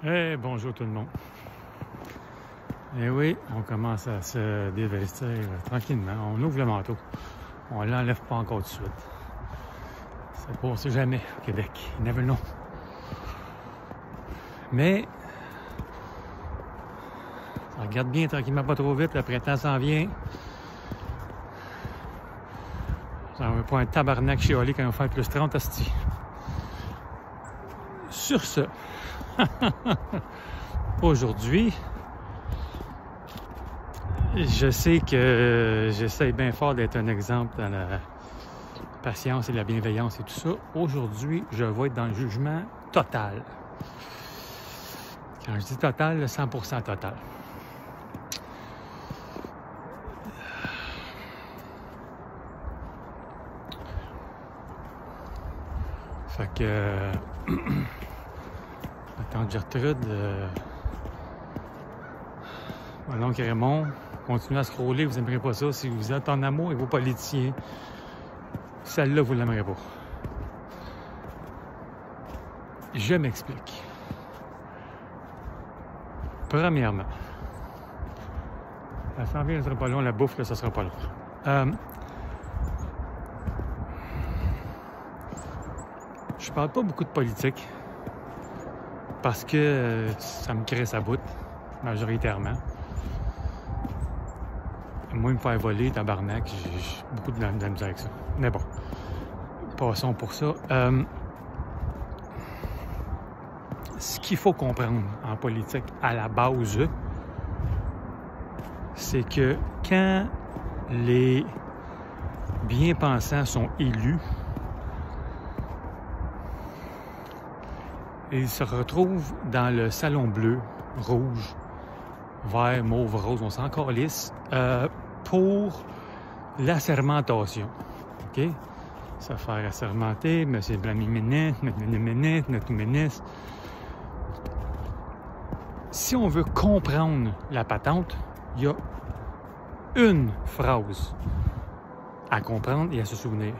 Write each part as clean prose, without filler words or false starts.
Hey, bonjour tout le monde. Eh oui, on commence à se dévestir tranquillement. On ouvre le manteau. On l'enlève pas encore tout de suite. C'est pas, on sait jamais au Québec. Never know. Mais ça regarde bien tranquillement, pas trop vite. Le printemps s'en vient. Ça va pas un tabarnak chialé quand on va faire plus 30 hosties. Sur ce, aujourd'hui, je sais que j'essaie bien fort d'être un exemple dans la patience et la bienveillance et tout ça. Aujourd'hui, je vais être dans le jugement total. Quand je dis total, le 100% total. Fait que... ma tante Gertrude, mon oncle Raymond, continuez à scroller, vous n'aimerez pas ça. Si vous êtes en amour avec vos politiciens, celle-là, vous ne l'aimerez pas. Je m'explique. Premièrement, la s'en vient, ça sera pas long, la bouffe, là, ça sera pas long. Je parle pas beaucoup de politique parce que ça me crée sa boute, majoritairement. Moi, me faire voler, tabarnak, j'ai beaucoup de la misère avec ça. Mais bon, passons pour ça. Ce qu'il faut comprendre en politique, à la base, c'est que quand les bien-pensants sont élus, ils se retrouvent dans le salon bleu, rouge, vert, mauve, rose, on s'en calisse, pour l'assermentation. OK? Se faire assermenter, M. Blanc-Ministre, notre ministre. Si on veut comprendre la patente, il y a une phrase à comprendre et à se souvenir.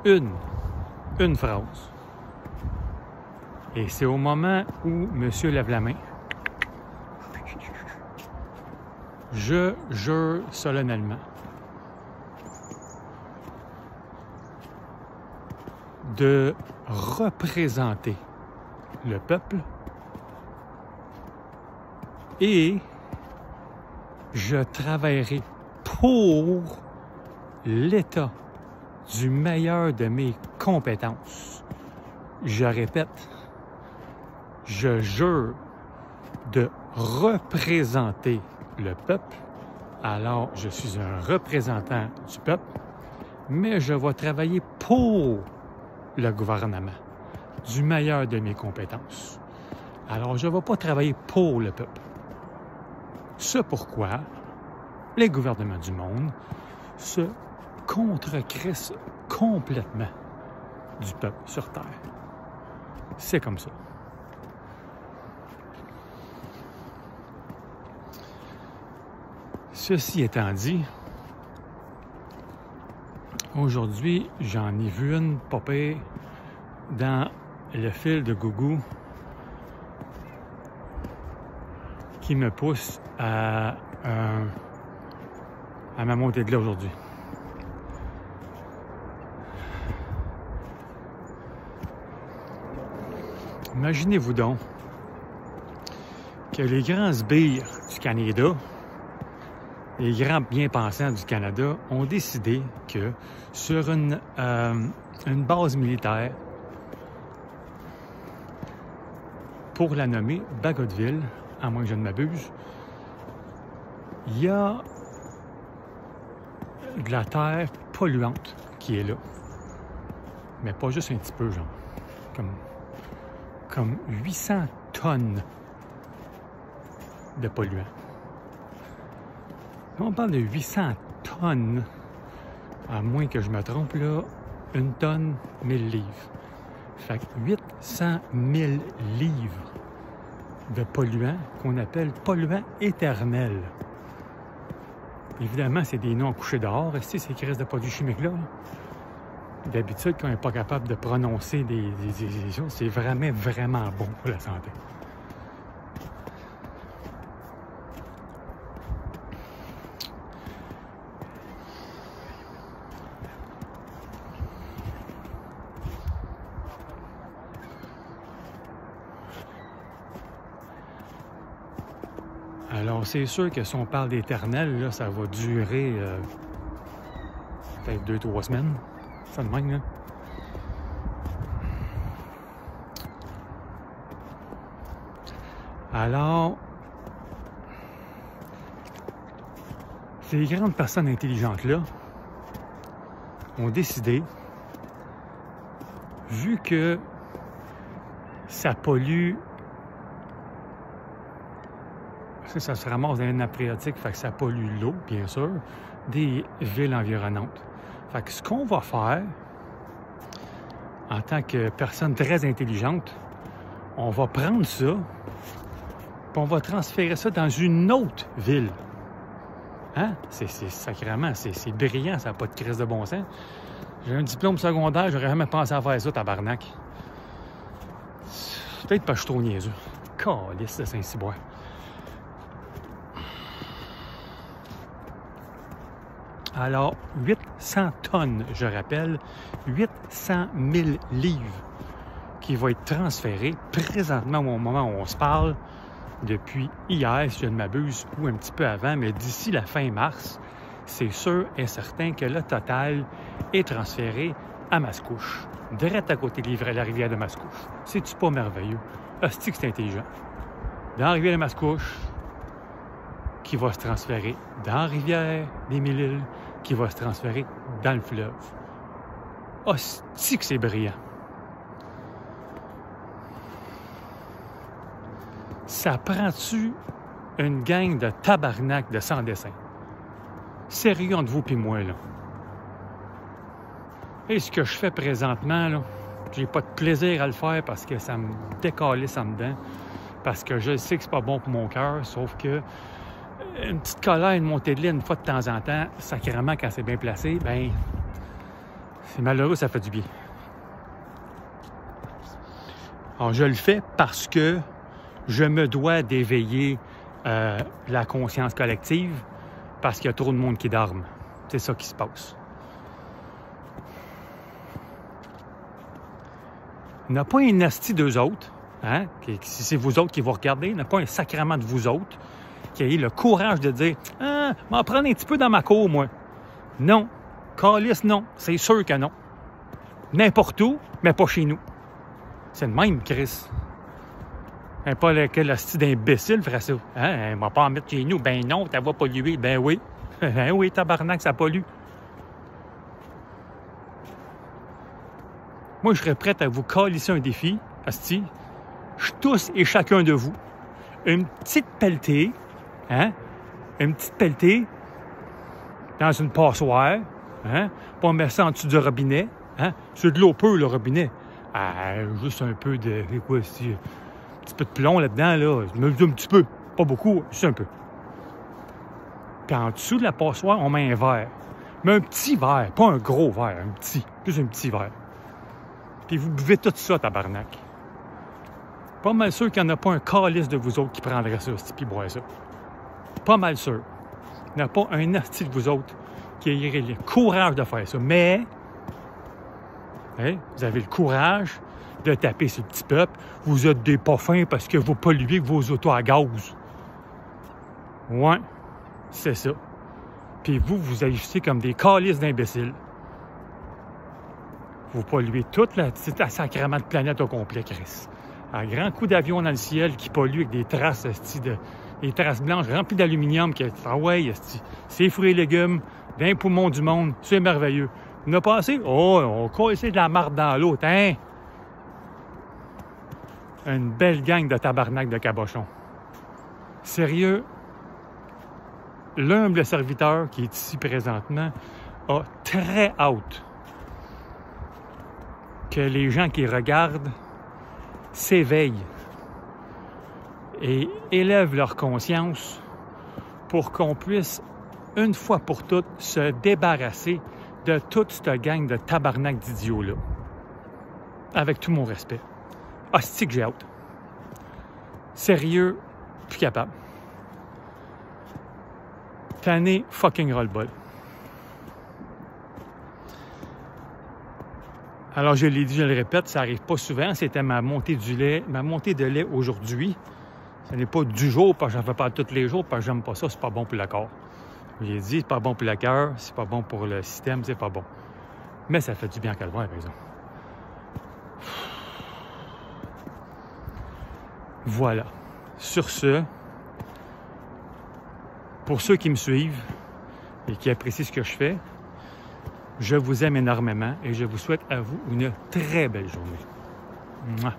Une phrase. Et c'est au moment où monsieur lève la main. Je jure solennellement de représenter le peuple et je travaillerai pour l'État du meilleur de mes compétences. Je répète, je jure de représenter le peuple, alors je suis un représentant du peuple, mais je vais travailler pour le gouvernement, du meilleur de mes compétences. Alors je ne vais pas travailler pour le peuple. C'est pourquoi les gouvernements du monde se contrecrissent complètement du peuple sur Terre. C'est comme ça. Ceci étant dit, aujourd'hui, j'en ai vu une popée dans le fil de Gougou qui me pousse à ma montée de là aujourd'hui. Imaginez-vous donc que les grands sbires du Canada, les grands bien-pensants du Canada ont décidé que sur une base militaire, pour la nommer Bagotville, à moins que je ne m'abuse, il y a de la terre polluante qui est là. Mais pas juste un petit peu, genre. Comme 800 tonnes de polluants. Quand on parle de 800 tonnes, à moins que je me trompe, là, 1 tonne, 1000 livres. Fait que 800 000 livres de polluants qu'on appelle polluants éternels. Évidemment, c'est des noms couchés dehors. Ces crises de produits chimiques-là, d'habitude, quand on n'est pas capable de prononcer des choses, c'est vraiment bon pour la santé. Alors, c'est sûr que si on parle d'éternel, là, ça va durer peut-être 2-3 semaines. Ça de même, là. Alors, ces grandes personnes intelligentes-là ont décidé, vu que ça pollue, ça se ramasse dans une nappe phréatique, fait que ça pollue l'eau, bien sûr, des villes environnantes. Fait que ce qu'on va faire, en tant que personne très intelligente, on va prendre ça, puis on va transférer ça dans une autre ville. Hein? C'est sacrément, c'est brillant, ça n'a pas de crise de bon sens. J'ai un diplôme secondaire, j'aurais jamais pensé à faire ça, tabarnak. Peut-être pas que je suis trop niaiseux. Calisse de Saint-Cyboire. Alors, 800 tonnes, je rappelle, 800 000 livres qui vont être transférés présentement au moment où on se parle, depuis hier, si je ne m'abuse, ou un petit peu avant, mais d'ici la fin mars, c'est sûr et certain que le total est transféré à Mascouche, direct à côté de la rivière de Mascouche. C'est-tu pas merveilleux? Hostie que c'est intelligent. Dans la rivière de Mascouche, qui va se transférer dans la rivière des Mille-Îles, qui va se transférer dans le fleuve. Hostie que c'est brillant. Ça prend-tu une gang de tabarnak de sans dessin? Sérieux entre vous et moi, là. Et ce que je fais présentement, là, j'ai pas de plaisir à le faire parce que ça me décalisse en dedans. Parce que je sais que c'est pas bon pour mon cœur, sauf que une petite colère, une montée de lait, une fois de temps en temps, sacrément, quand c'est bien placé, ben c'est malheureux, ça fait du bien. Alors, je le fais parce que je me dois d'éveiller la conscience collective parce qu'il y a trop de monde qui dorme. C'est ça qui se passe. Il n'y a pas un asti d'eux autres, hein? Si c'est vous autres qui vous regardez, il n'y a pas un sacrement de vous autres qui ayez le courage de dire « Ah, m'en prendre un petit peu dans ma cour, moi. » Non. Calisse, non. C'est sûr que non. N'importe où, mais pas chez nous. C'est le même, Chris. Pas quel asti d'imbécile ferait ça. Hein? On va pas en mettre chez nous. Ben non, ça va polluer. Ben oui. Ben oui, tabarnak, ça pollue. Moi, je serais prêt à vous calisser un défi, asti. Tous et chacun de vous. Une petite pelletée, hein? Une petite pelletée dans une passoire, hein? Pas mettre ça en dessous du robinet, hein? C'est de l'eau pure, le robinet. Ah, juste un peu de... quoi, si... Un petit peu de plomb là-dedans, là. Un petit peu. Pas beaucoup, juste un peu. Puis en dessous de la passoire, on met un verre. Mais un petit verre, pas un gros verre, un petit. Juste un petit verre. Puis vous buvez tout ça, tabarnak. Pas mal sûr qu'il n'y en a pas un calice de vous autres qui prendrait ça, puis boirait ça. Pas mal sûr. Il n'y en a pas un asti de vous autres qui aurait le courage de faire ça. Mais, hein, vous avez le courage de taper sur le petit peuple. Vous êtes des pas fins parce que vous polluez vos autos à gaz. Ouais, c'est ça. Puis vous agissez comme des calices d'imbéciles. Vous polluez toute la sacrément de planète au complet, Chris. Un grand coup d'avion dans le ciel qui pollue avec des traces, des traces blanches remplies d'aluminium. Ah ouais, c'est fruits et légumes, d'un poumon du monde, c'est merveilleux. On a passé, on a cassé de la marde dans l'autre, hein? Une belle gang de tabarnak de cabochons. Sérieux, l'humble serviteur qui est ici présentement a très hâte que les gens qui regardent s'éveillent et élèvent leur conscience pour qu'on puisse, une fois pour toutes, se débarrasser de toute cette gang de tabarnak d'idiots-là. Avec tout mon respect. Hostie que j'ai hâte. Sérieux, plus capable. Tanné fucking roll-ball. Alors, je l'ai dit, je le répète, ça n'arrive pas souvent. C'était ma montée de lait aujourd'hui. Ce n'est pas du jour, parce que j'en fais pas tous les jours, parce que j'aime pas ça, c'est pas bon pour le corps. J'ai dit, c'est pas bon pour le cœur, c'est pas bon pour le système, c'est pas bon. Mais ça fait du bien à calvaire, par exemple. Voilà. Sur ce, pour ceux qui me suivent et qui apprécient ce que je fais, je vous aime énormément et je vous souhaite à vous une très belle journée. Mouah.